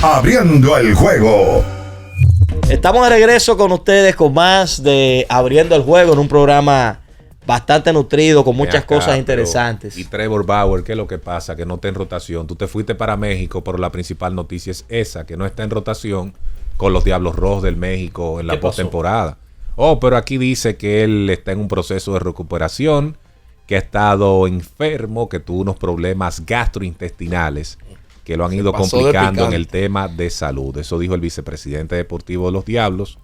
Abriendo el juego. Estamos de regreso con ustedes con más de Abriendo el Juego en un programa bastante nutrido, con muchas cosas interesantes. Y Trevor Bauer, ¿qué es lo que pasa? Que no está en rotación. Tú te fuiste para México, pero la principal noticia es esa, que no está en rotación con los Diablos Rojos del México en la postemporada. Pero aquí dice que él está en un proceso de recuperación, que ha estado enfermo, que tuvo unos problemas gastrointestinales que lo han ido complicando en el tema de salud. Eso dijo el vicepresidente deportivo de los Diablos,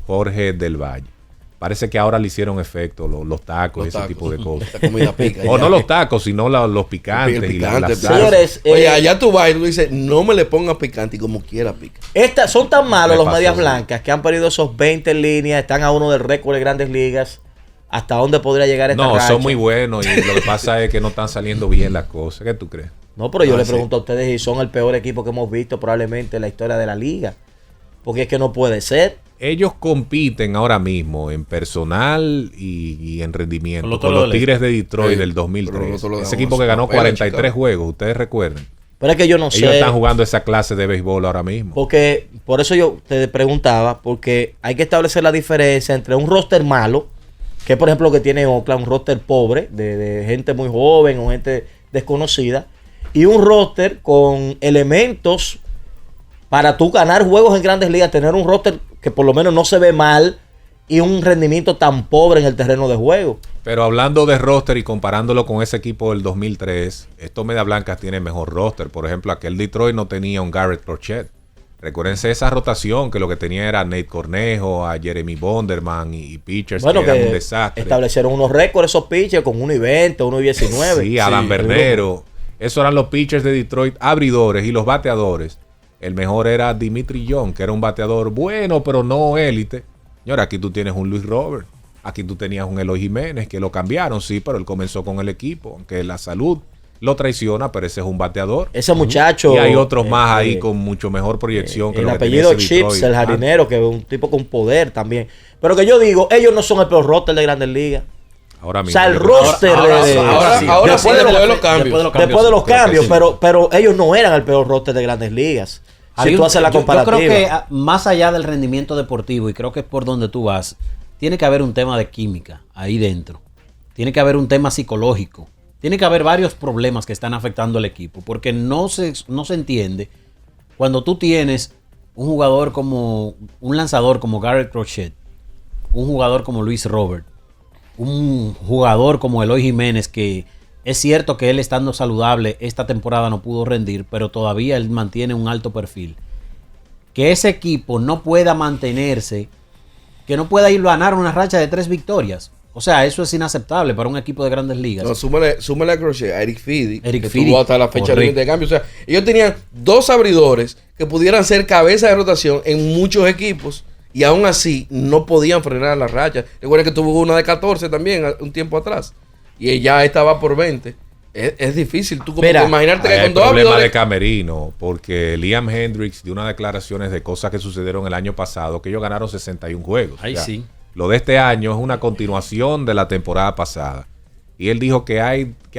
Jorge del Valle. Parece que ahora le hicieron efecto los tacos y ese tipo de cosas. Esta comida pica. O no los tacos, sino los picantes. El picante, y las señores, oye, allá tú vas y tú dices, no me le pongas picante y como quiera pica. Son tan malos los Medias pasó, Blancas que han perdido esos 20 en línea, están a uno del récord de Grandes Ligas. ¿Hasta dónde podría llegar esta racha? son muy buenos y lo que pasa es que no están saliendo bien las cosas. ¿Qué tú crees? No, pero yo le pregunto a ustedes si son el peor equipo que hemos visto probablemente en la historia de la liga. Porque es que no puede ser. Ellos compiten ahora mismo en personal y en rendimiento con los Tigres de Detroit del 2003. Ese equipo que ganó 43 juegos, ustedes recuerdan. Pero es que yo no sé. Ellos están jugando esa clase de béisbol ahora mismo. Porque, por eso yo te preguntaba, porque hay que establecer la diferencia entre un roster malo, que por ejemplo lo que tiene Oakland, un roster pobre, de gente muy joven o gente desconocida, y un roster con elementos para tú ganar juegos en Grandes Ligas, tener un roster que por lo menos no se ve mal y un rendimiento tan pobre en el terreno de juego. Pero hablando de roster y comparándolo con ese equipo del 2003, estos Medias Blancas tienen mejor roster. Por ejemplo, aquel Detroit no tenía un Garrett Crochet. Recuérdense esa rotación que lo que tenía era Nate Cornejo, a Jeremy Bonderman y pitchers que eran un desastre. Establecieron unos récords esos pitchers con 1-20, 1-19. Sí, Adam Bernero. Esos eran los pitchers de Detroit, abridores y los bateadores. El mejor era Dimitri Young, que era un bateador bueno, pero no élite. Señora, aquí tú tienes un Luis Robert. Aquí tú tenías un Eloy Jiménez, que lo cambiaron, sí, pero él comenzó con el equipo. Aunque la salud lo traiciona, pero ese es un bateador. Ese muchacho. Y hay otros más ahí con mucho mejor proyección que el lo que apellido Chips, el jardinero, que es un tipo con poder también. Pero que yo digo, ellos no son el peor roster de Grandes Ligas. Ahora mismo. O sea, el roster ahora después de los cambios. Después de los cambios, pero ellos no eran el peor roster de Grandes Ligas. Si tú haces la comparativa. Yo creo que más allá del rendimiento deportivo, y creo que es por donde tú vas, tiene que haber un tema de química ahí dentro. Tiene que haber un tema psicológico. Tiene que haber varios problemas que están afectando al equipo, porque no se entiende cuando tú tienes un jugador como un lanzador como Garrett Crochet, un jugador como Luis Robert, un jugador como Eloy Jiménez, que es cierto que él estando saludable esta temporada no pudo rendir, pero todavía él mantiene un alto perfil. Que ese equipo no pueda mantenerse, que no pueda ir a ganar una racha de 3 victorias. O sea, eso es inaceptable para un equipo de Grandes Ligas. No, súmale a Crochet, a Eric Fidi, que Fidi, tuvo hasta la fecha de cambio. O sea, ellos tenían 2 abridores que pudieran ser cabeza de rotación en muchos equipos y aún así no podían frenar la racha. Recuerda que tuvo una de 14 también un tiempo atrás y ya estaba por 20. Es difícil tú como imaginarte que con 2 problema abridores... de camerino, porque Liam Hendricks dio unas declaraciones de cosas que sucedieron el año pasado, que ellos ganaron 61 juegos. Ahí sí. Lo de este año es una continuación de la temporada pasada. Y él dijo que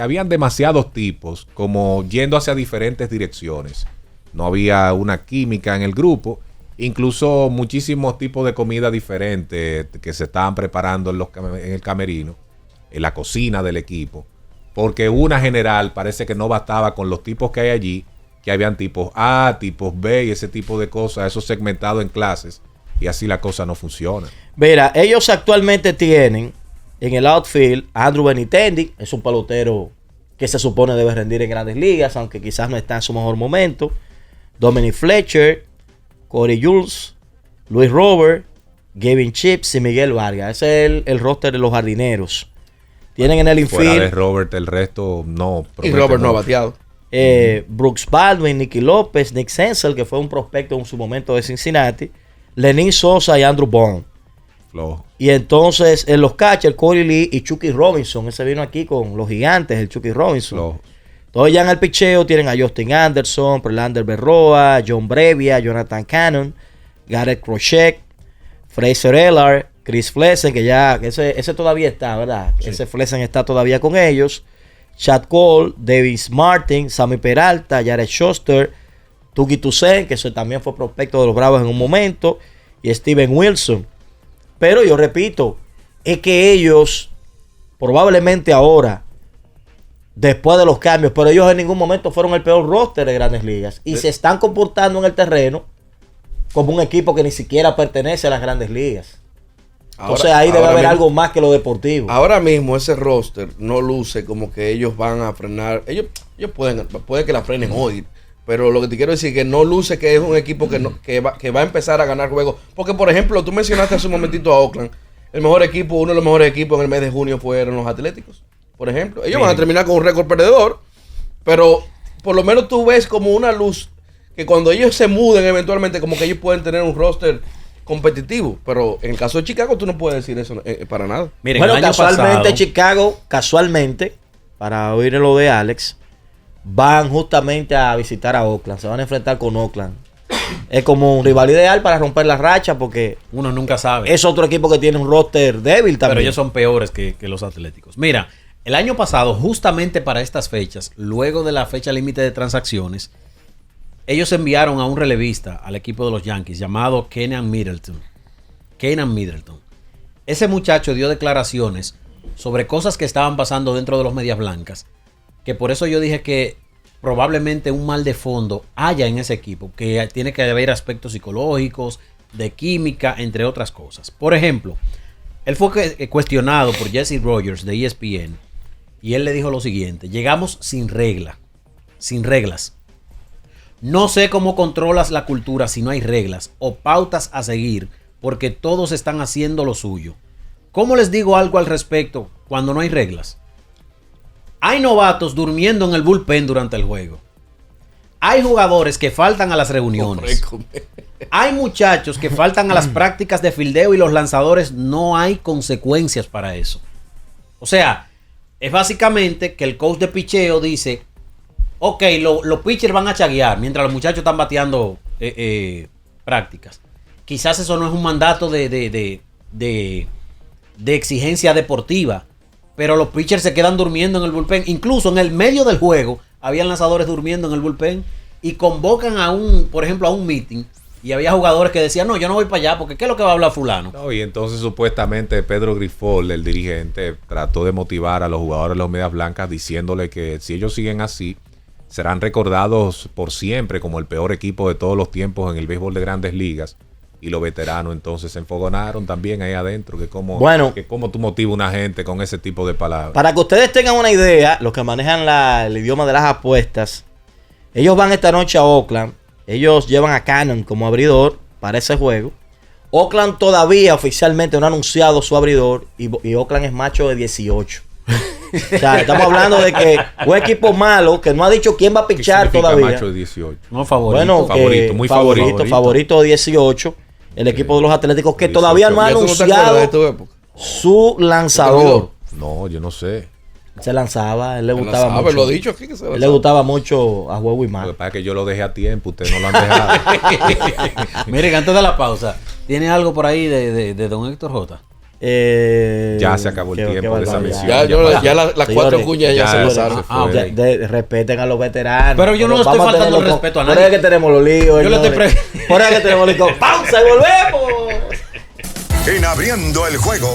habían demasiados tipos como yendo hacia diferentes direcciones. No había una química en el grupo. Incluso muchísimos tipos de comida diferentes que se estaban preparando en el camerino, en la cocina del equipo. Porque una general parece que no bastaba con los tipos que hay allí, que habían tipos A, tipos B y ese tipo de cosas, eso segmentado en clases. Y así la cosa no funciona. Mira, ellos actualmente tienen en el outfield a Andrew Benintendi, es un pelotero que se supone debe rendir en Grandes Ligas, aunque quizás no está en su mejor momento. Dominic Fletcher, Corey Jules, Luis Robert, Gavin Chips y Miguel Vargas. Ese es el roster de los jardineros. Tienen en el infield. Fuera de Robert, el resto no. Y Robert no ha bateado. Brooks Baldwin, Nicky López, Nick Senzel, que fue un prospecto en su momento de Cincinnati, Lenín Sosa y Andrew Bond. Flojo. Y entonces en los catchers, Corey Lee y Chucky Robinson. Ese vino aquí con los gigantes, el Chucky Robinson. Flojo. Todos ya en el picheo tienen a Justin Anderson, Prelander Berroa, John Brevia, Jonathan Cannon, Garrett Crochet, Fraser Ellar, Chris Flesen, que ya ese todavía está, ¿verdad? Sí. Ese Flesen está todavía con ellos. Chad Cole, Davis Martin, Sammy Peralta, Jared Schuster, Tuki Toussaint, que eso también fue prospecto de los Bravos en un momento, y Steven Wilson. Pero yo repito, es que ellos, probablemente ahora, después de los cambios, pero ellos en ningún momento fueron el peor roster de Grandes Ligas. Y se están comportando en el terreno como un equipo que ni siquiera pertenece a las Grandes Ligas. Entonces ahí debe haber algo más que lo deportivo. Ahora mismo ese roster no luce como que ellos van a frenar. Ellos puede que la frenen hoy. Pero lo que te quiero decir es que no luce que es un equipo que va a empezar a ganar juegos. Porque, por ejemplo, tú mencionaste hace un momentito a Oakland. El mejor equipo, uno de los mejores equipos en el mes de junio fueron los Atléticos. Por ejemplo, ellos van a terminar con un récord perdedor. Pero por lo menos tú ves como una luz que cuando ellos se muden eventualmente, como que ellos pueden tener un roster competitivo. Pero en el caso de Chicago, tú no puedes decir eso para nada. Miren, bueno, casualmente Chicago, para oír lo de Alex, van justamente a visitar a Oakland. Se van a enfrentar con Oakland. Es como un rival ideal para romper la racha porque uno nunca sabe. Es otro equipo que tiene un roster débil también. Pero ellos son peores que los Atléticos. Mira, el año pasado, justamente para estas fechas, luego de la fecha límite de transacciones, ellos enviaron a un relevista al equipo de los Yankees llamado Kenan Middleton. Ese muchacho dio declaraciones sobre cosas que estaban pasando dentro de los Medias Blancas, que por eso yo dije que probablemente un mal de fondo haya en ese equipo, que tiene que haber aspectos psicológicos, de química, entre otras cosas. Por ejemplo, él fue cuestionado por Jesse Rogers de ESPN y él le dijo lo siguiente: llegamos sin reglas. No sé cómo controlas la cultura si no hay reglas o pautas a seguir, porque todos están haciendo lo suyo. ¿Cómo les digo algo al respecto cuando no hay reglas? Hay novatos durmiendo en el bullpen durante el juego. Hay jugadores que faltan a las reuniones. Hay muchachos que faltan a las prácticas de fildeo y los lanzadores no hay consecuencias para eso. O sea, es básicamente que el coach de picheo dice: ok, los pitchers van a chaguear mientras los muchachos están bateando prácticas. Quizás eso no es un mandato de exigencia deportiva, pero los pitchers se quedan durmiendo en el bullpen. Incluso en el medio del juego habían lanzadores durmiendo en el bullpen y convocan por ejemplo, a un meeting. Y había jugadores que decían: no, yo no voy para allá porque ¿qué es lo que va a hablar fulano? No, y entonces supuestamente Pedro Grifol, el dirigente, trató de motivar a los jugadores de los Medias Blancas diciéndole que si ellos siguen así, serán recordados por siempre como el peor equipo de todos los tiempos en el béisbol de Grandes Ligas. Y los veteranos entonces se enfogonaron también ahí adentro. Que cómo tú motivas a una gente con ese tipo de palabras. Para que ustedes tengan una idea, los que manejan el idioma de las apuestas, ellos van esta noche a Oakland. Ellos llevan a Cannon como abridor para ese juego. Oakland todavía oficialmente no ha anunciado su abridor y Oakland es macho de 18. O sea, estamos hablando de que un equipo malo que no ha dicho quién va a pichar todavía. Macho de 18. No, favorito. Bueno, favorito de 18. El equipo de los Atléticos que todavía no ha anunciado su lanzador. No, yo no sé. Se lanzaba, él le gustaba mucho. Lo dicho aquí que se le gustaba mucho a Huevo y Mar. Lo que pasa es que yo lo dejé a tiempo, ustedes no lo han dejado. Miren, antes de la pausa, ¿tiene algo por ahí de don Héctor J? Ya se acabó el tiempo de esa misión. Ya las cuatro cuñas ya se pasaron. Respeten a los veteranos. Pero yo no estoy faltando el respeto a nadie. Por eso es que tenemos los líos. Yo le estoy por eso es que tenemos los líos. ¡Pausa y volvemos! En Abriendo el Juego